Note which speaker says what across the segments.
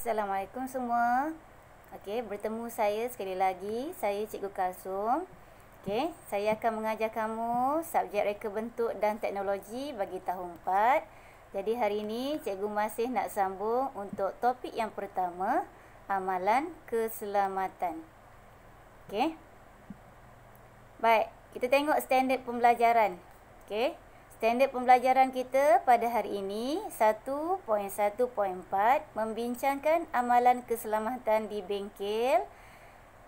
Speaker 1: Assalamualaikum semua. Okey, bertemu saya sekali lagi. Saya Cikgu Kalsum. Okey, saya akan mengajar kamu subjek reka bentuk dan teknologi bagi tahun 4. Jadi hari ini cikgu masih nak sambung untuk topik yang pertama, amalan keselamatan. Okey. Baik, kita tengok standard pembelajaran. Okey. Standard pembelajaran kita pada hari ini 1.1.4 membincangkan amalan keselamatan di bengkel.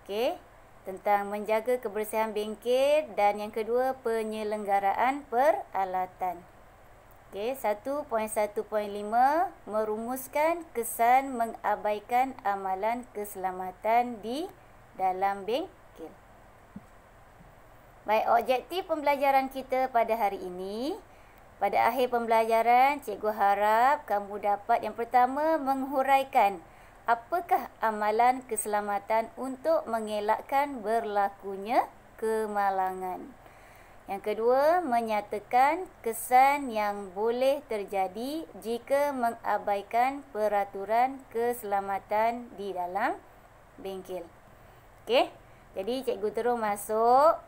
Speaker 1: Okey, tentang menjaga kebersihan bengkel, dan yang kedua penyelenggaraan peralatan. Okey, 1.1.5 merumuskan kesan mengabaikan amalan keselamatan di dalam bengkel. Baik, objektif pembelajaran kita pada hari ini. Pada akhir pembelajaran, cikgu harap kamu dapat yang pertama menghuraikan apakah amalan keselamatan untuk mengelakkan berlakunya kemalangan. Yang kedua, menyatakan kesan yang boleh terjadi jika mengabaikan peraturan keselamatan di dalam bengkel. Okey, jadi cikgu terus masuk.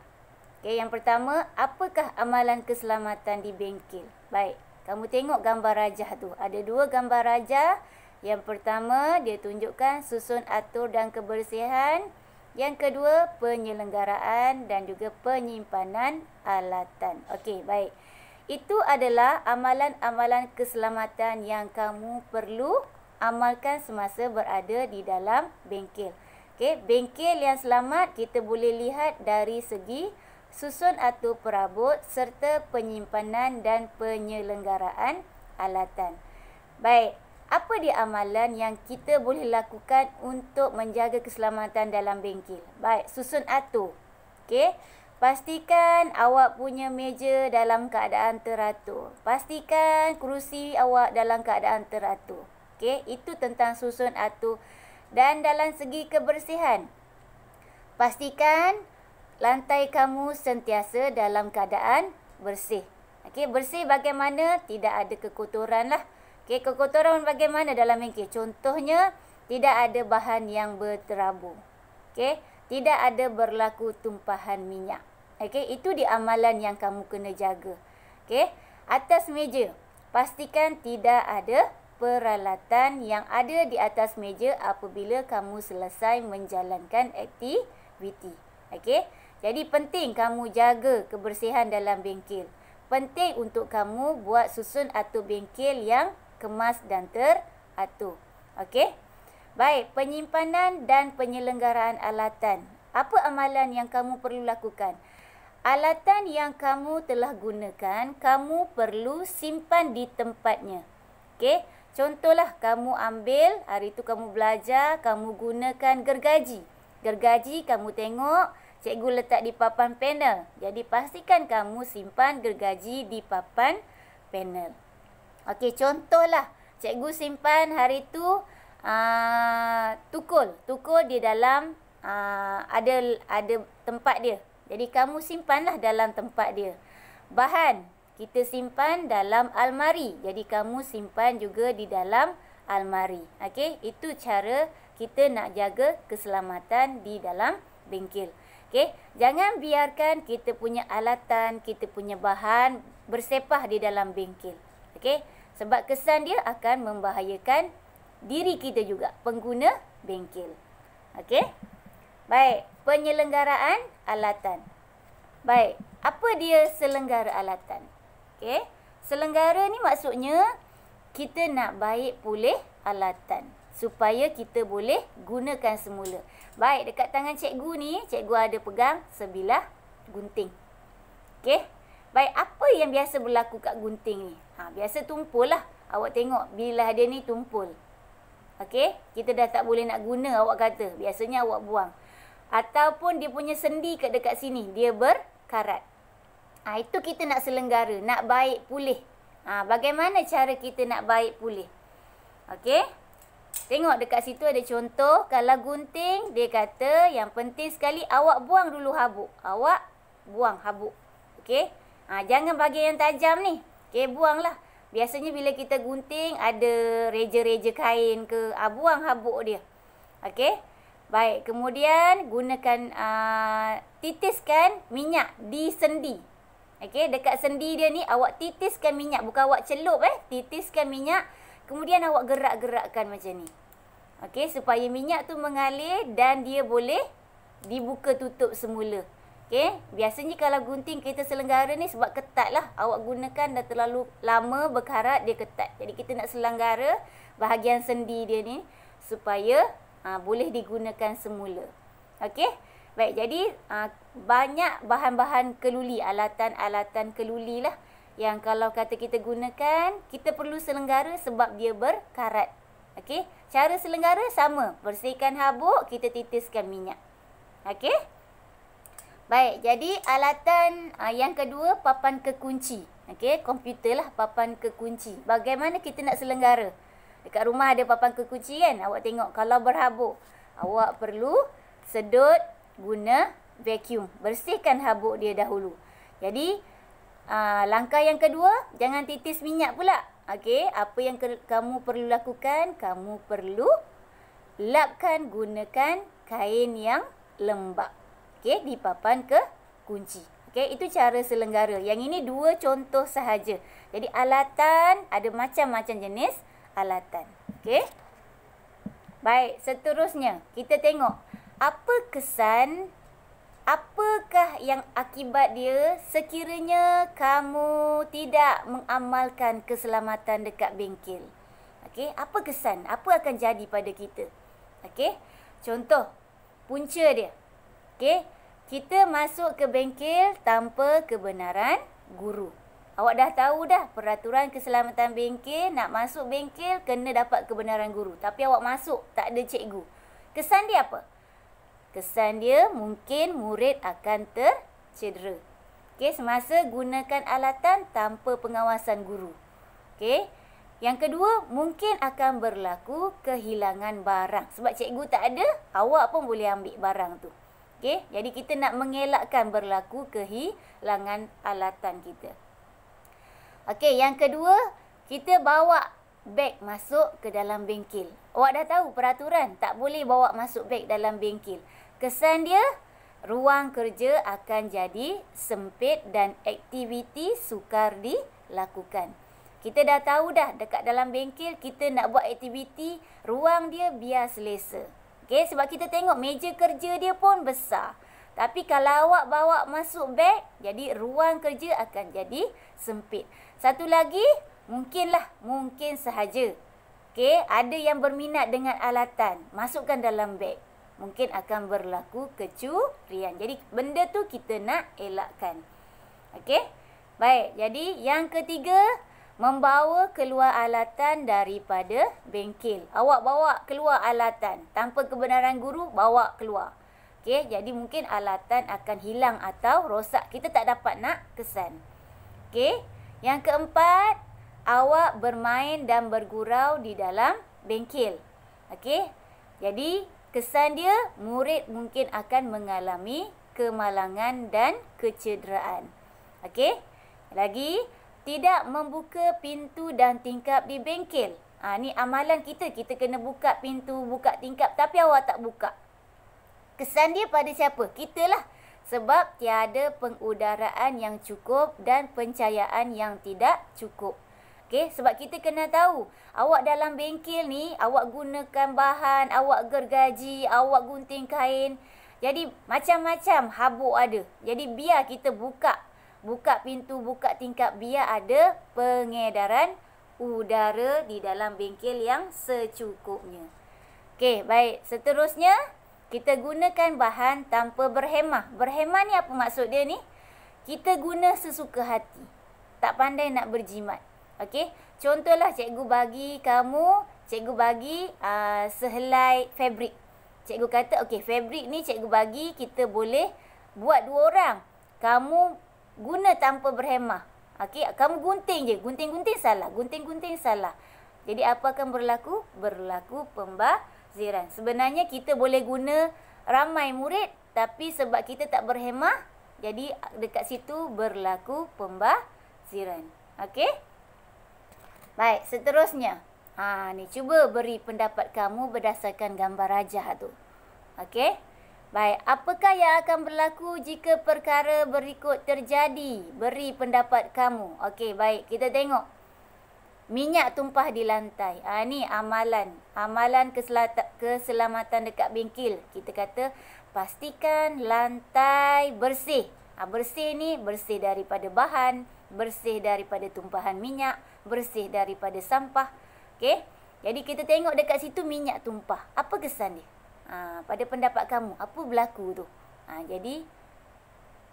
Speaker 1: Okey, yang pertama, apakah amalan keselamatan di bengkel? Baik, kamu tengok gambar rajah tu. Ada dua gambar rajah. Yang pertama, dia tunjukkan susun atur dan kebersihan. Yang kedua, penyelenggaraan dan juga penyimpanan alatan. Okey, baik. Itu adalah amalan-amalan keselamatan yang kamu perlu amalkan semasa berada di dalam bengkel. Okey, bengkel yang selamat kita boleh lihat dari segi susun atur perabot serta penyimpanan dan penyelenggaraan alatan. Baik, apa dia amalan yang kita boleh lakukan untuk menjaga keselamatan dalam bengkel? Baik, susun atur. Okey, pastikan awak punya meja dalam keadaan teratur. Pastikan kerusi awak dalam keadaan teratur. Okey, itu tentang susun atur. Dan dalam segi kebersihan, pastikan lantai kamu sentiasa dalam keadaan bersih. Okey, bersih bagaimana? Tidak ada kekotoran lah. Okey, kekotoran bagaimana dalam bengkel? Contohnya, tidak ada bahan yang berterabur. Okey, tidak ada berlaku tumpahan minyak. Okey, itu di amalan yang kamu kena jaga. Okey, atas meja, pastikan tidak ada peralatan yang ada di atas meja apabila kamu selesai menjalankan aktiviti. Okey, jadi penting kamu jaga kebersihan dalam bengkel. Penting untuk kamu buat susun atur bengkel yang kemas dan teratur. Okey? Baik, penyimpanan dan penyelenggaraan alatan. Apa amalan yang kamu perlu lakukan? Alatan yang kamu telah gunakan, kamu perlu simpan di tempatnya. Okey? Contohlah, kamu ambil, hari itu kamu belajar, kamu gunakan gergaji. Gergaji kamu tengok, cikgu letak di papan panel. Jadi pastikan kamu simpan gergaji di papan panel. Okey, contohlah cikgu simpan hari tu tukul. Tukul di dalam ada tempat dia. Jadi kamu simpanlah dalam tempat dia. Bahan kita simpan dalam almari. Jadi kamu simpan juga di dalam almari. Okey, itu cara kita nak jaga keselamatan di dalam bengkel. Okey, jangan biarkan kita punya alatan, kita punya bahan bersepah di dalam bengkel. Okey, sebab kesan dia akan membahayakan diri kita juga, pengguna bengkel. Okey. Baik, penyelenggaraan alatan. Baik, apa dia selenggara alatan? Okey, selenggara ni maksudnya kita nak baik pulih alatan supaya kita boleh gunakan semula. Baik, dekat tangan cikgu ni, cikgu ada pegang sebilah gunting. Okey. Baik, apa yang biasa berlaku kat gunting ni? Biasa tumpul lah. Awak tengok, bilah dia ni tumpul. Okey, kita dah tak boleh nak guna, awak kata. Biasanya awak buang. Ataupun dia punya sendi kat dekat sini, dia berkarat. Itu kita nak selenggara, nak baik pulih. Bagaimana cara kita nak baik pulih? Okey. Tengok dekat situ ada contoh. Kalau gunting, dia kata yang penting sekali awak buang dulu habuk. Awak buang habuk. Okey. Jangan bahagian yang tajam ni. Okey, buanglah. Biasanya bila kita gunting ada reja-reja kain ke, buang habuk dia. Okey. Baik, kemudian gunakan titiskan minyak di sendi. Okey, dekat sendi dia ni awak titiskan minyak, bukan awak celup titiskan minyak, kemudian awak gerak-gerakkan macam ni. Okey, supaya minyak tu mengalir dan dia boleh dibuka tutup semula. Okey, biasanya kalau gunting kereta selenggara ni sebab ketat lah. Awak gunakan dah terlalu lama berkarat, dia ketat. Jadi kita nak selenggara bahagian sendi dia ni supaya boleh digunakan semula. Okey, baik, jadi banyak bahan-bahan keluli, alatan-alatan keluli lah yang kalau kata kita gunakan, kita perlu selenggara sebab dia berkarat. Okey, cara selenggara sama. Bersihkan habuk, kita titiskan minyak. Okey. Baik, jadi alatan yang kedua, papan kekunci. Okey, komputer lah papan kekunci. Bagaimana kita nak selenggara? Dekat rumah ada papan kekunci kan? Awak tengok kalau berhabuk, awak perlu sedut guna vacuum. Bersihkan habuk dia dahulu. Jadi, langkah yang kedua, jangan titis minyak pula. Okey, apa yang kamu perlu lakukan? Kamu perlu lapkan gunakan kain yang lembap. Okey, di papan kekunci. Okey, itu cara selenggara. Yang ini 2 contoh sahaja. Jadi alatan ada macam-macam jenis alatan. Okey. Baik, seterusnya kita tengok apa kesan, apakah yang akibat dia sekiranya kamu tidak mengamalkan keselamatan dekat bengkel. Okey, apa kesan? Apa akan jadi pada kita? Okey. Contoh punca dia. Okey, kita masuk ke bengkel tanpa kebenaran guru. Awak dah tahu dah peraturan keselamatan bengkel, nak masuk bengkel kena dapat kebenaran guru. Tapi awak masuk tak ada cikgu. Kesan dia apa? Kesan dia mungkin murid akan tercedera. Okey, semasa gunakan alatan tanpa pengawasan guru. Okey. Yang kedua, mungkin akan berlaku kehilangan barang. Sebab cikgu tak ada, awak pun boleh ambil barang tu. Okey, jadi kita nak mengelakkan berlaku kehilangan alatan kita. Okey, yang kedua, kita bawa beg masuk ke dalam bengkel. Awak dah tahu peraturan, tak boleh bawa masuk beg dalam bengkel. Kesan dia, ruang kerja akan jadi sempit dan aktiviti sukar dilakukan. Kita dah tahu dah, dekat dalam bengkel kita nak buat aktiviti, ruang dia biar selesa. Okay, sebab kita tengok meja kerja dia pun besar. Tapi kalau awak bawa masuk beg, jadi ruang kerja akan jadi sempit. Satu lagi, mungkin sahaja. Okay, ada yang berminat dengan alatan, masukkan dalam beg. Mungkin akan berlaku kecurian. Jadi benda tu kita nak elakkan. Okay, baik. Jadi yang ketiga, membawa keluar alatan daripada bengkel. Awak bawa keluar alatan. Tanpa kebenaran guru, bawa keluar. Okey, jadi mungkin alatan akan hilang atau rosak. Kita tak dapat nak kesan. Okey, yang keempat, awak bermain dan bergurau di dalam bengkel. Okey, jadi kesan dia, murid mungkin akan mengalami kemalangan dan kecederaan. Okey, lagi, tidak membuka pintu dan tingkap di bengkel. Ni amalan kita. Kita kena buka pintu, buka tingkap. Tapi awak tak buka. Kesan dia pada siapa? Kita lah. Sebab tiada pengudaraan yang cukup dan pencahayaan yang tidak cukup. Okay? Sebab kita kena tahu. Awak dalam bengkel ni, awak gunakan bahan, awak gergaji, awak gunting kain. Jadi macam-macam habuk ada. Jadi biar kita buka pintu, buka tingkap, biar ada pengedaran udara di dalam bengkel yang secukupnya. Okey, baik. Seterusnya, kita gunakan bahan tanpa berhemah. Berhemah ni apa maksud dia ni? Kita guna sesuka hati. Tak pandai nak berjimat. Okey, contohlah cikgu bagi sehelai fabrik. Cikgu kata, okey, fabrik ni cikgu bagi, kita boleh buat 2 orang. Kamu guna tanpa berhemah. Okey, kamu gunting je. Gunting-gunting salah. Gunting-gunting salah. Jadi apa akan berlaku? Berlaku pembaziran. Sebenarnya kita boleh guna ramai murid, tapi sebab kita tak berhemah, jadi dekat situ berlaku pembaziran. Okey? Baik, seterusnya. Ni cuba beri pendapat kamu berdasarkan gambar rajah tu. Okey. Baik, apakah yang akan berlaku jika perkara berikut terjadi? Beri pendapat kamu. Okey, baik. Kita tengok. Minyak tumpah di lantai. Ni amalan. Amalan keselamatan dekat bengkel. Kita kata pastikan lantai bersih. Bersih ni bersih daripada bahan, bersih daripada tumpahan minyak, bersih daripada sampah. Okey. Jadi kita tengok dekat situ minyak tumpah. Apa kesan dia? Pada pendapat kamu, apa berlaku tu? Jadi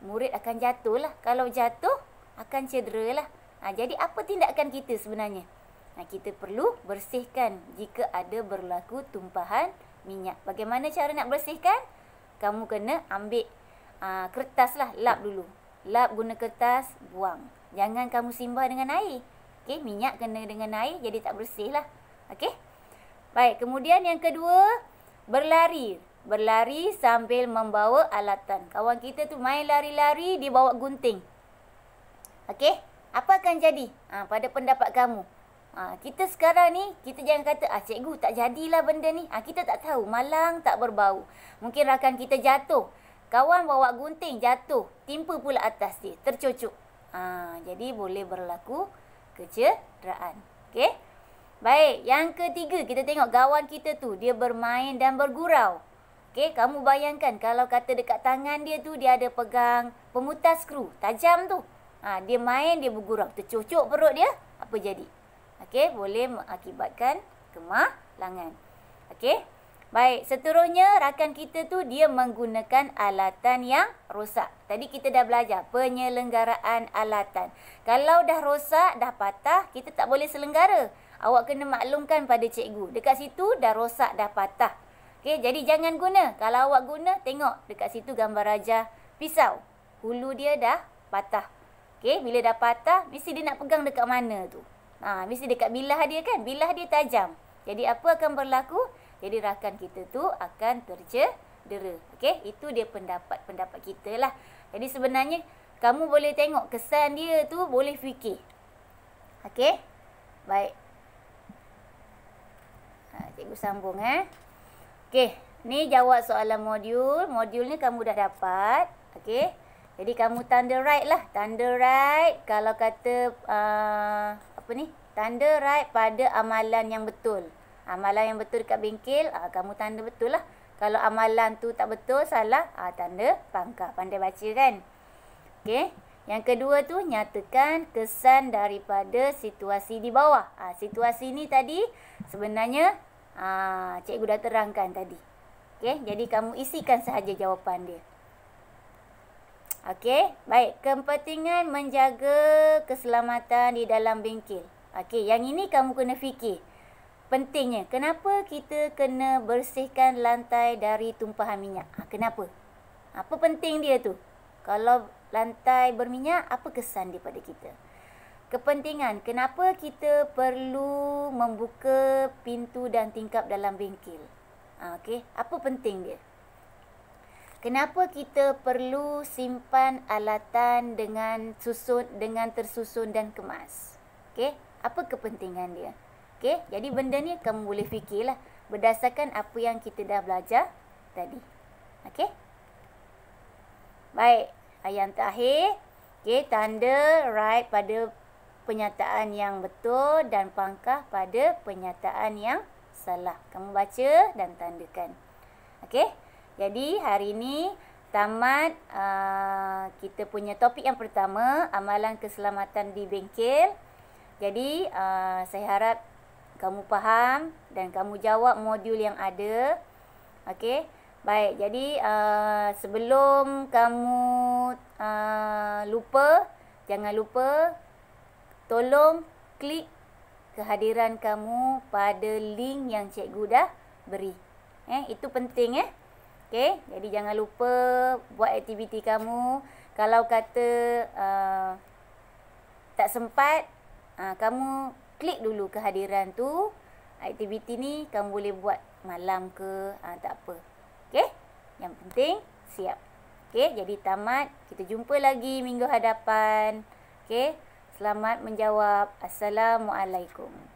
Speaker 1: murid akan jatuh lah. Kalau jatuh akan cedera lah. Jadi apa tindakan kita sebenarnya? Kita perlu bersihkan jika ada berlaku tumpahan minyak. Bagaimana cara nak bersihkan? Kamu kena ambil kertas lah, lap dulu. Lap guna kertas, buang. Jangan kamu simbah dengan air. Okey, minyak kena dengan air jadi tak bersih lah. Okey. Baik, kemudian yang kedua, berlari. Berlari sambil membawa alatan. Kawan kita tu main lari-lari, dia bawa gunting. Okey, apa akan jadi? Pada pendapat kamu. Kita sekarang ni, kita jangan kata, cikgu tak jadilah benda ni. Kita tak tahu, malang tak berbau. Mungkin rakan kita jatuh. Kawan bawa gunting, jatuh. Timpa pula atas dia, tercucuk. Jadi boleh berlaku kecederaan. Okey. Baik, yang ketiga, kita tengok kawan kita tu, dia bermain dan bergurau. Okey, kamu bayangkan kalau kata dekat tangan dia tu, dia ada pegang pemutar skru, tajam tu. Dia main, dia bergurau, tercucuk perut dia, apa jadi? Okey, boleh mengakibatkan kemalangan. Okey. Baik, seterusnya rakan kita tu dia menggunakan alatan yang rosak. Tadi kita dah belajar penyelenggaraan alatan. Kalau dah rosak, dah patah, kita tak boleh selenggara. Awak kena maklumkan pada cikgu. Dekat situ dah rosak, dah patah. Okey, jadi jangan guna. Kalau awak guna, tengok dekat situ gambar rajah pisau. Hulu dia dah patah. Okey, bila dah patah, mesti dia nak pegang dekat mana tu? Mesti dekat bilah dia kan? Bilah dia tajam. Jadi apa akan berlaku? Jadi rakan kita tu akan tercedera. Okey, itu dia pendapat kita lah. Jadi sebenarnya kamu boleh tengok kesan dia tu, boleh fikir. Okey. Baik. Cikgu sambung Okey, ni jawab soalan modul. Modul ni kamu dah dapat. Okey. Jadi kamu tanda right lah. Tanda right kalau kata tanda right pada amalan yang betul. Amalan yang betul dekat bengkel, kamu tanda betul lah. Kalau amalan tu tak betul, salah, tanda pangkah. Pandai baca kan? Okey. Yang kedua tu, nyatakan kesan daripada situasi di bawah. Situasi ni tadi sebenarnya cikgu dah terangkan tadi. Okey, jadi kamu isikan sahaja jawapan dia. Okey, baik. Kepentingan menjaga keselamatan di dalam bengkel. Okey, yang ini kamu kena fikir. Pentingnya, kenapa kita kena bersihkan lantai dari tumpahan minyak? Kenapa? Apa penting dia tu? Kalau lantai berminyak, apa kesan dia pada kita? Kepentingan, kenapa kita perlu membuka pintu dan tingkap dalam bengkel? Okey, apa penting dia? Kenapa kita perlu simpan alatan dengan tersusun dan kemas? Okey, apa kepentingan dia? Okey, jadi benda ni kamu boleh fikirlah berdasarkan apa yang kita dah belajar tadi. Okey? Baik, yang terakhir, okey, tanda right pada penyataan yang betul dan pangkah pada penyataan yang salah. Kamu baca dan tandakan. Okey? Jadi hari ini tamat kita punya topik yang pertama, amalan keselamatan di bengkel. Jadi saya harap kamu faham dan kamu jawab modul yang ada. Okey. Baik, jadi sebelum kamu lupa, jangan lupa tolong klik kehadiran kamu pada link yang cikgu dah beri. Itu penting Okey, jadi jangan lupa buat aktiviti kamu. Kalau kata tak sempat, kamu klik dulu kehadiran tu. Aktiviti ni kamu boleh buat malam ke, tak apa. Okey? Yang penting siap. Okey, jadi tamat. Kita jumpa lagi minggu hadapan. Okey? Selamat menjawab. Assalamualaikum.